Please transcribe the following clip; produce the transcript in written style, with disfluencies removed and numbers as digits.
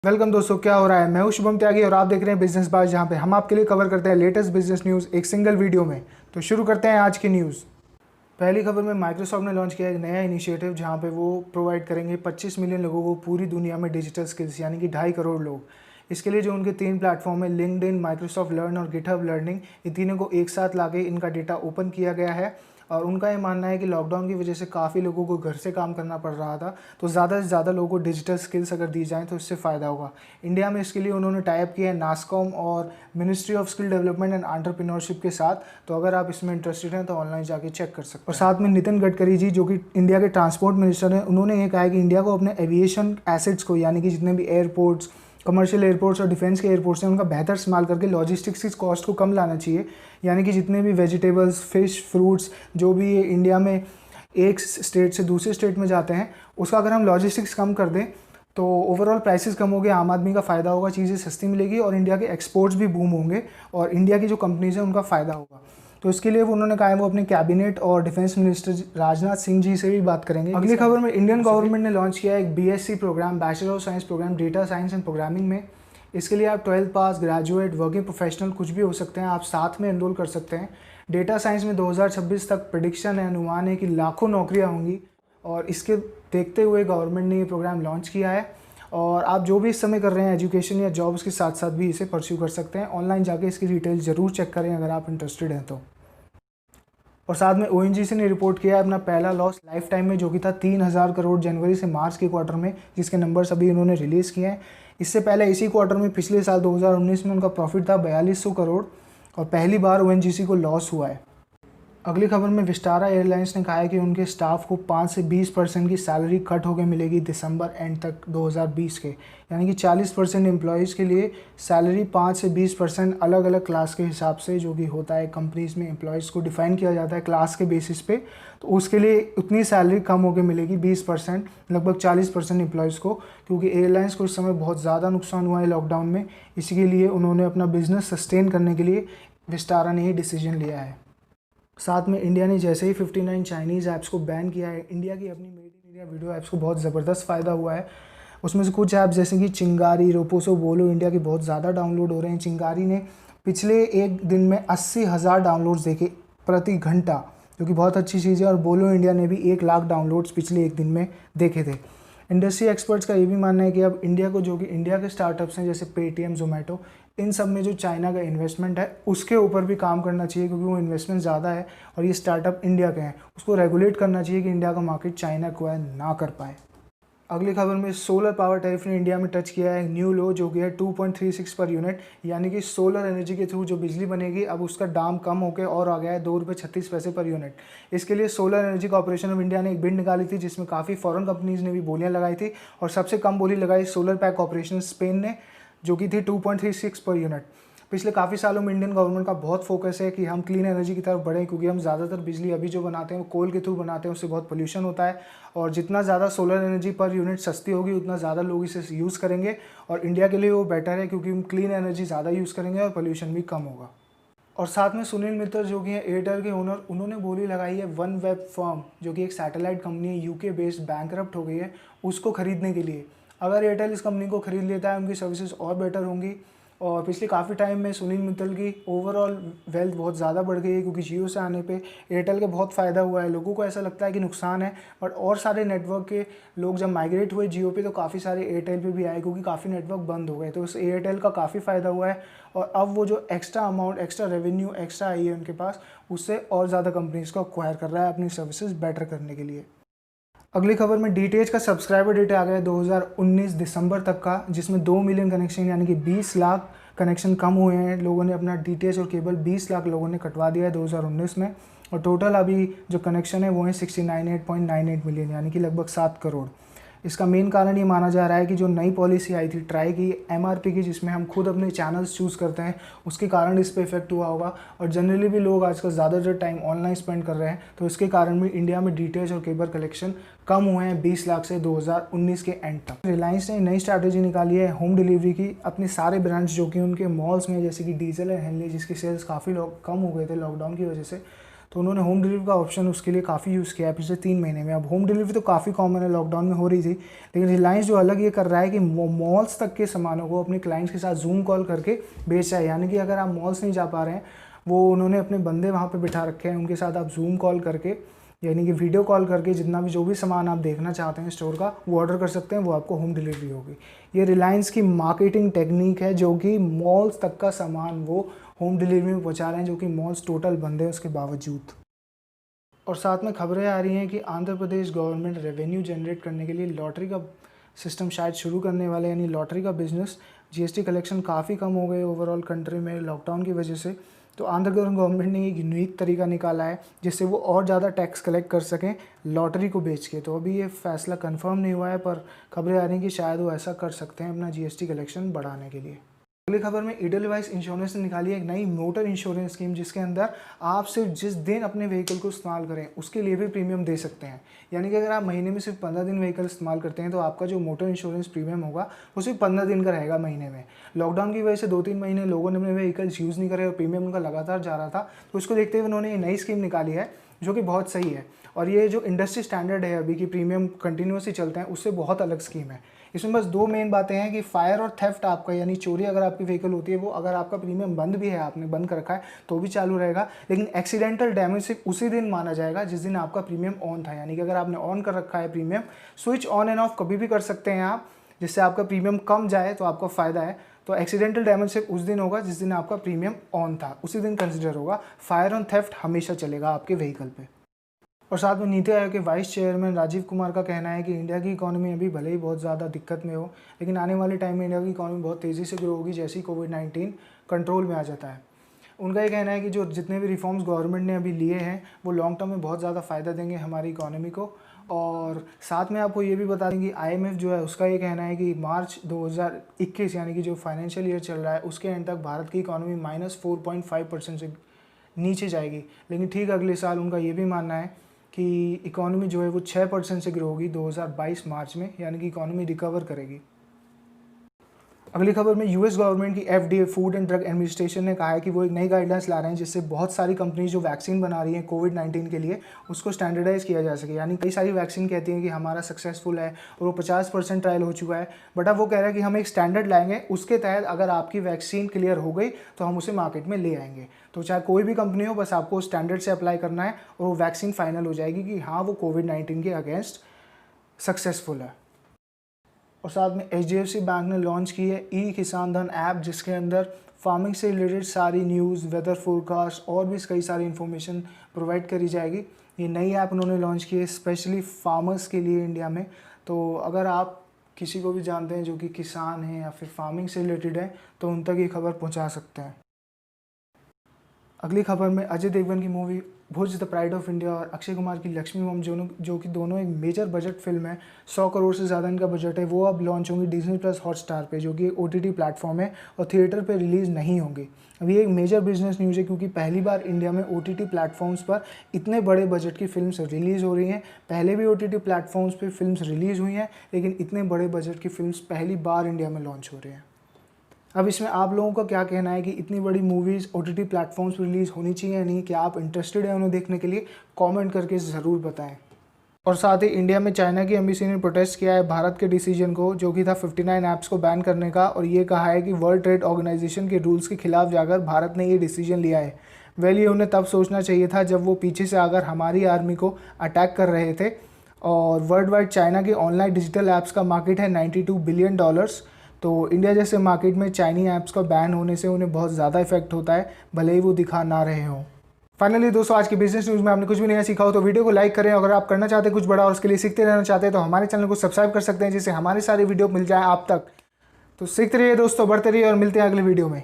Welcome दोस्तों, क्या हो रहा है। मैं हूं शुभम त्यागी और आप देख रहे हैं बिजनेस बाज, जहां पे हम आपके लिए कवर करते हैं लेटेस्ट बिजनेस न्यूज़ एक सिंगल वीडियो में। तो शुरू करते हैं आज की न्यूज़। पहली खबर में माइक्रोसॉफ्ट ने लॉन्च किया एक नया इनिशिएटिव जहां पे वो प्रोवाइड करेंगे 25 मिलियन लोगों को पूरी दुनिया में डिजिटल स्किल्स, यानी कि 2.5 करोड़ लोग। इसके लिए जो उनके 3 प्लेटफॉर्म है, लिंक्डइन, माइक्रोसॉफ्ट लर्न और गिटहब लर्निंग, ये तीनों को एक साथ लाके इनका डेटा ओपन किया गया है। और उनका ये मानना है कि लॉकडाउन की वजह से काफ़ी लोगों को घर से काम करना पड़ रहा था, तो ज़्यादा से ज़्यादा लोगों को डिजिटल स्किल्स अगर दी जाएँ तो इससे फ़ायदा होगा। इंडिया में इसके लिए उन्होंने टाई अप किया है नासकॉम और ministry of skill development and entrepreneurship के साथ। तो अगर आप इसमें इंटरेस्टेड हैं तो ऑनलाइन जाके चेक कर सकते हैं। और साथ में नितिन गडकरी जी, जो कि इंडिया के ट्रांसपोर्ट मिनिस्टर हैं, उन्होंने ये कहा है कि इंडिया को अपने एविएशन एसेट्स को, यानी कि जितने भी एयरपोर्ट्स, कमर्शियल एयरपोर्ट्स और डिफेंस के एयरपोर्ट्स हैं, उनका बेहतर इस्तेमाल करके लॉजिस्टिक्स की कॉस्ट को कम लाना चाहिए। यानी कि जितने भी वेजिटेबल्स, फिश, फ्रूट्स जो भी इंडिया में एक स्टेट से दूसरे स्टेट में जाते हैं, उसका अगर हम लॉजिस्टिक्स कम कर दें तो ओवरऑल प्राइसेस कम हो गए, आम आदमी का फ़ायदा होगा, चीज़ें सस्ती मिलेगी और इंडिया के एक्सपोर्ट्स भी बूम होंगे और इंडिया की जो कंपनीज हैं उनका फ़ायदा होगा। तो इसके लिए वो उन्होंने कहा है वो अपने कैबिनेट और डिफेंस मिनिस्टर राजनाथ सिंह जी से भी बात करेंगे। अगली खबर में इंडियन गवर्नमेंट ने लॉन्च किया है एक BSc program, bachelor of science program, data science and programming में। इसके लिए आप 12th पास, ग्रेजुएट, वर्किंग प्रोफेशनल कुछ भी हो सकते हैं, आप साथ में एनरोल कर सकते हैं। डेटा साइंस में 2026 तक प्रेडिक्शन है, अनुमान है कि लाखों नौकरियां होंगी और इसके देखते हुए गवर्नमेंट ने ये प्रोग्राम लॉन्च किया है। और आप जो भी इस समय कर रहे हैं एजुकेशन या जॉब्स के साथ साथ भी इसे परस्यू कर सकते हैं। ऑनलाइन जाके इसकी डिटेल ज़रूर चेक करें अगर आप इंटरेस्टेड हैं तो। और साथ में ओएनजीसी ने रिपोर्ट किया है अपना पहला लॉस लाइफ टाइम में, जो कि था 3,000 करोड़ जनवरी से मार्च के क्वार्टर में, जिसके नंबर्स अभी उन्होंने रिलीज़ किए हैं। इससे पहले इसी क्वार्टर में पिछले साल 2019 में उनका प्रॉफिट था 4200 करोड़ और पहली बार ओएनजीसी को लॉस हुआ है। अगली खबर में विस्टारा एयरलाइंस ने कहा है कि उनके स्टाफ को 5 से 20% की सैलरी कट होकर मिलेगी दिसंबर एंड तक 2020 के, यानी कि 40% एम्प्लॉयज़ के लिए सैलरी 5 से 20% अलग अलग क्लास के हिसाब से, जो कि होता है कंपनीज़ में एम्प्लॉयज़ को डिफ़ाइन किया जाता है क्लास के बेसिस पे, तो उसके लिए उतनी सैलरी कम होकर मिलेगी 20%, लगभग 40% एम्प्लॉयज़ को, क्योंकि एयरलाइंस को इस समय बहुत ज़्यादा नुकसान हुआ है लॉकडाउन में। इसी के लिए उन्होंने अपना बिजनेस सस्टेन करने के लिए विस्टारा ने ये डिसीजन लिया है। साथ में इंडिया ने जैसे ही 59 चाइनीज़ ऐप्स को बैन किया है, इंडिया की अपनी made in India video apps को बहुत ज़बरदस्त फ़ायदा हुआ है। उसमें से कुछ ऐप्स जैसे कि चिंगारी, रोपोसो, बोलो इंडिया के बहुत ज़्यादा डाउनलोड हो रहे हैं। चिंगारी ने पिछले एक दिन में 80,000 डाउनलोड्स देखे प्रति घंटा, जो कि बहुत अच्छी चीज़ है। और बोलो इंडिया ने भी 1 लाख डाउनलोड्स पिछले एक दिन में देखे थे। इंडस्ट्री एक्सपर्ट्स का ये भी मानना है कि अब इंडिया को, जो कि इंडिया के स्टार्टअप्स हैं जैसे पेटीएम, जोमेटो, इन सब में जो चाइना का इन्वेस्टमेंट है उसके ऊपर भी काम करना चाहिए, क्योंकि वो इन्वेस्टमेंट ज़्यादा है और ये स्टार्टअप इंडिया के हैं। उसको रेगुलेट करना चाहिए कि इंडिया का मार्केट चाइना एक्वायर ना कर पाए। अगली खबर में सोलर पावर टैरिफ ने इंडिया में टच किया है न्यू लो, जो कि है 2.36 पर यूनिट, यानी कि सोलर एनर्जी के थ्रू जो बिजली बनेगी अब उसका दाम कम होकर और आ गया है 2 रुपये 36 पैसे पर यूनिट। इसके लिए solar energy corporation of India ने एक बिड निकाली थी, जिसमें काफ़ी फॉरेन कंपनीज ने भी बोलियां लगाई थी और सबसे कम बोली लगाई सोलर पैक कॉर्पोरेशन स्पेन ने, जो कि थी 2.36 पर यूनिट। पिछले काफ़ी सालों में इंडियन गवर्नमेंट का बहुत फोकस है कि हम क्लीन एनर्जी की तरफ बढ़ें, क्योंकि हम ज़्यादातर बिजली अभी जो बनाते हैं वो कोल के थ्रू बनाते हैं, उससे बहुत पोल्यूशन होता है। और जितना ज़्यादा सोलर एनर्जी पर यूनिट सस्ती होगी उतना ज़्यादा लोग इसे यूज़ करेंगे और इंडिया के लिए वो बेटर है, क्योंकि हम क्लीन एनर्जी ज़्यादा यूज़ करेंगे और पोल्यूशन भी कम होगा। और साथ में सुनील मित्तल, जो कि हैं एयरटेल के ओनर, उन्होंने बोली लगाई है वन वेब फर्म, जो कि एक सैटेलाइट कंपनी है यूके बेस्ड, बैंकरप्ट हो गई है, उसको खरीदने के लिए। अगर एयरटेल इस कंपनी को खरीद लेता है उनकी सर्विसेज और बेटर होंगी। और पिछले काफ़ी टाइम में सुनील मित्तल की ओवरऑल वेल्थ बहुत ज़्यादा बढ़ गई है, क्योंकि जियो से आने पे एयरटेल का बहुत फ़ायदा हुआ है। लोगों को ऐसा लगता है कि नुकसान है, बट और सारे नेटवर्क के लोग जब माइग्रेट हुए जियो पे तो काफ़ी सारे एयरटेल पे भी आए, क्योंकि काफ़ी नेटवर्क बंद हो गए, तो उस एयरटेल का काफ़ी फ़ायदा हुआ है। और अब वो जो extra amount, extra revenue extra आई है उनके पास, उससे और ज़्यादा कंपनीज़ को एक्वायर कर रहा है अपनी सर्विसेज बेटर करने के लिए। अगली खबर में डीटीएच का सब्सक्राइबर डेटा आ गया है 2019 दिसंबर तक का, जिसमें 2 मिलियन कनेक्शन, यानी कि 20 लाख कनेक्शन कम हुए हैं। लोगों ने अपना डीटीएच और केबल 20 लाख लोगों ने कटवा दिया है 2019 में। और टोटल अभी जो कनेक्शन है वो है 69.98 मिलियन, यानी कि लगभग 7 करोड़। इसका मेन कारण ये माना जा रहा है कि जो नई पॉलिसी आई थी ट्राई की एमआरपी की, जिसमें हम खुद अपने चैनल्स चूज़ करते हैं, उसके कारण इस पे इफेक्ट हुआ होगा। और जनरली भी लोग आजकल ज़्यादातर टाइम ऑनलाइन स्पेंड कर रहे हैं, तो इसके कारण भी इंडिया में डीटीएच और केबल कलेक्शन कम हुए हैं 20 लाख से 2019 के एंड तक। रिलायंस ने नई स्ट्रैटेजी निकाली है होम डिलीवरी की। अपने सारे ब्रांच जो कि उनके मॉल्स में, जैसे कि डीजल एंड हेनली, जिसकी सेल्स काफ़ी कम हो गए थे लॉकडाउन की वजह से, तो उन्होंने होम डिलीवरी का ऑप्शन उसके लिए काफ़ी यूज़ किया है पिछले 3 महीने में। अब होम डिलीवरी तो काफ़ी कॉमन है, लॉकडाउन में हो रही थी, लेकिन रिलायंस जो अलग ये कर रहा है कि मॉल्स तक के सामानों को अपने क्लाइंट्स के साथ जूम कॉल करके बेच रहा है। यानी कि अगर आप मॉल्स नहीं जा पा रहे हैं, वो उन्होंने अपने बंदे वहाँ पे बिठा रखे हैं, उनके साथ आप जूम कॉल करके यानी कि वीडियो कॉल करके जितना भी जो भी सामान आप देखना चाहते हैं स्टोर का, वो ऑर्डर कर सकते हैं, वो आपको होम डिलीवरी होगी। ये रिलायंस की मार्केटिंग टेक्निक है, जो कि मॉल्स तक का सामान वो होम डिलीवरी में पहुंचा रहे हैं, जो कि मॉल्स टोटल बंद है उसके बावजूद। और साथ में खबरें आ रही हैं कि Andhra Pradesh government revenue generate करने के लिए लॉटरी का सिस्टम शायद शुरू करने वाले, यानी लॉटरी का बिजनेस। जीएसटी कलेक्शन काफ़ी कम हो गए ओवरऑल कंट्री में लॉकडाउन की वजह से, तो आंध्र गवर्नमेंट ने एक यूनिक तरीका निकाला है जिससे वो और ज़्यादा टैक्स कलेक्ट कर सकें लॉटरी को बेच के। तो अभी ये फैसला कंफर्म नहीं हुआ है, पर खबरें आ रही हैं कि शायद वो ऐसा कर सकते हैं अपना जीएसटी कलेक्शन बढ़ाने के लिए। अगली खबर में इडलवाइस इंश्योरेंस ने निकाली है एक नई मोटर इंश्योरेंस स्कीम, जिसके अंदर आप सिर्फ जिस दिन अपने व्हीकल को इस्तेमाल करें उसके लिए भी प्रीमियम दे सकते हैं। यानी कि अगर आप महीने में सिर्फ 15 दिन व्हीकल इस्तेमाल करते हैं तो आपका जो मोटर इंश्योरेंस प्रीमियम होगा वो सिर्फ 15 दिन का रहेगा महीने में। लॉकडाउन की वजह से 2-3 महीने लोगों ने अपने व्हीकल्स यूज़ नहीं करे और प्रीमियम उनका लगातार जा रहा था, तो उसको देखते हुए उन्होंने ये नई स्कीम निकाली है जो कि बहुत सही है। और ये जो इंडस्ट्री स्टैंडर्ड है अभी की प्रीमियम कंटिन्यूसली चलते हैं, उससे बहुत अलग स्कीम है। इसमें बस 2 मेन बातें हैं कि फायर और थेफ्ट आपका, यानी चोरी अगर आपकी व्हीकल होती है, वो अगर आपका प्रीमियम बंद भी है, आपने बंद कर रखा है, तो भी चालू रहेगा। लेकिन एक्सीडेंटल डैमेज सिर्फ उसी दिन माना जाएगा जिस दिन आपका प्रीमियम ऑन था। यानी कि अगर आपने ऑन कर रखा है premium, switch on end of कभी भी कर सकते हैं आप, जिससे आपका प्रीमियम कम जाए तो आपका फ़ायदा है। तो एक्सीडेंटल डैमेज सिर्फ उस दिन होगा जिस दिन आपका प्रीमियम ऑन था, उसी दिन कंसिडर होगा। फायर और थेफ्ट हमेशा चलेगा आपके व्हीकल पे। और साथ में नीति आयोग के वाइस चेयरमैन राजीव कुमार का कहना है कि इंडिया की इकोनॉमी अभी भले ही बहुत ज़्यादा दिक्कत में हो, लेकिन आने वाले टाइम में इंडिया की इकोनॉमी बहुत तेज़ी से ग्रो होगी जैसे ही कोविड-19 कंट्रोल में आ जाता है। उनका ये कहना है कि जो जितने भी रिफॉर्म्स गवर्नमेंट ने अभी लिए हैं वो लॉन्ग टर्म में बहुत ज़्यादा फ़ायदा देंगे हमारी इकोनॉमी को। और साथ में आपको ये भी बता दें कि IMF जो है उसका ये कहना है कि मार्च 2021 यानी कि जो फाइनेंशियल ईयर चल रहा है उसके एंड तक भारत की इकोनॉमी -4.5% से नीचे जाएगी। लेकिन ठीक अगले साल उनका ये भी मानना है कि इकोनॉमी जो है वो 6% से ग्रो होगी 2022 मार्च में, यानी कि इकोनॉमी रिकवर करेगी। अगली खबर में यूएस गवर्नमेंट की FDA food and drug administration ने कहा है कि वो एक नई गाइडलाइंस ला रहे हैं जिससे बहुत सारी कंपनीज जो वैक्सीन बना रही हैं कोविड-19 के लिए उसको स्टैंडर्डाइज किया जा सके। यानी कई सारी वैक्सीन कहती हैं कि हमारा सक्सेसफुल है और वो 50% ट्रायल हो चुका है, बट अब वो कह रहा है कि हम एक स्टैंडर्ड लाएंगे, उसके तहत अगर आपकी वैक्सीन क्लियर हो गई तो हम उसे मार्केट में ले आएंगे। तो चाहे कोई भी कंपनी हो, बस आपको स्टैंडर्ड से अप्लाई करना है और वो वैक्सीन फाइनल हो जाएगी कि हाँ वो कोविड-19 के अगेंस्ट सक्सेसफुल है। और साथ में HDFC बैंक ने लॉन्च की है ई किसान धन ऐप, जिसके अंदर फार्मिंग से रिलेटेड सारी न्यूज़, वेदर फोरकास्ट और भी कई सारी इन्फॉर्मेशन प्रोवाइड करी जाएगी। ये नई ऐप उन्होंने लॉन्च की है स्पेशली फार्मर्स के लिए इंडिया में। तो अगर आप किसी को भी जानते हैं जो कि किसान हैं या फिर फार्मिंग से रिलेटेड है तो उन तक ये खबर पहुंचा सकते हैं। अगली खबर में अजय देवगन की movie Bhuj the pride of India और अक्षय कुमार की लक्ष्मी बॉम्ब जो कि दोनों एक मेजर बजट फिल्म है, 100 करोड़ से ज़्यादा इनका बजट है, वो अब लॉन्च होंगी Disney+ हॉटस्टार पे, जो कि एक OTT प्लेटफॉर्म है और थिएटर पे रिलीज़ नहीं होंगी। अब ये एक मेजर बिजनेस न्यूज़ है क्योंकि पहली बार इंडिया में OTT प्लेटफॉर्म्स पर इतने बड़े बजट की फिल्म्स रिलीज़ हो रही हैं। पहले भी OTT प्लेटफॉर्म्स पर फिल्म्स रिलीज़ हुई हैं, लेकिन इतने बड़े बजट की फिल्म्स पहली बार इंडिया में लॉन्च हो रही हैं। अब इसमें आप लोगों का क्या कहना है कि इतनी बड़ी मूवीज़ OTT प्लेटफॉर्म्स पर रिलीज़ होनी चाहिए या नहीं? क्या आप इंटरेस्टेड हैं उन्हें देखने के लिए? कमेंट करके ज़रूर बताएं। और साथ ही इंडिया में चाइना की एम्बेसी ने प्रोटेस्ट किया है भारत के डिसीजन को, जो कि था 59 ऐप्स को बैन करने का, और ये कहा है कि वर्ल्ड ट्रेड ऑर्गेनाइजेशन के रूल्स के खिलाफ जाकर भारत ने ये डिसीजन लिया है। ये उन्हें तब सोचना चाहिए था जब वो पीछे से आकर हमारी आर्मी को अटैक कर रहे थे। और वर्ल्ड वाइड चाइना के ऑनलाइन डिजिटल ऐप्स का मार्केट है $92 बिलियन। तो इंडिया जैसे मार्केट में चाइनी ऐप्स का बैन होने से उन्हें बहुत ज़्यादा इफेक्ट होता है, भले ही वो दिखा ना रहे हों। फाइनली दोस्तों, आज की बिजनेस न्यूज़ में आपने कुछ भी नया सीखा हो तो वीडियो को लाइक करें। अगर आप करना चाहते हैं कुछ बड़ा और उसके लिए सीखते रहना चाहते हैं तो हमारे चैनल को सब्सक्राइब कर सकते हैं, जिससे हमारी सारी वीडियो मिल जाए आप तक। तो सीखते रहिए दोस्तों, बढ़ते रहिए और मिलते हैं अगले वीडियो में।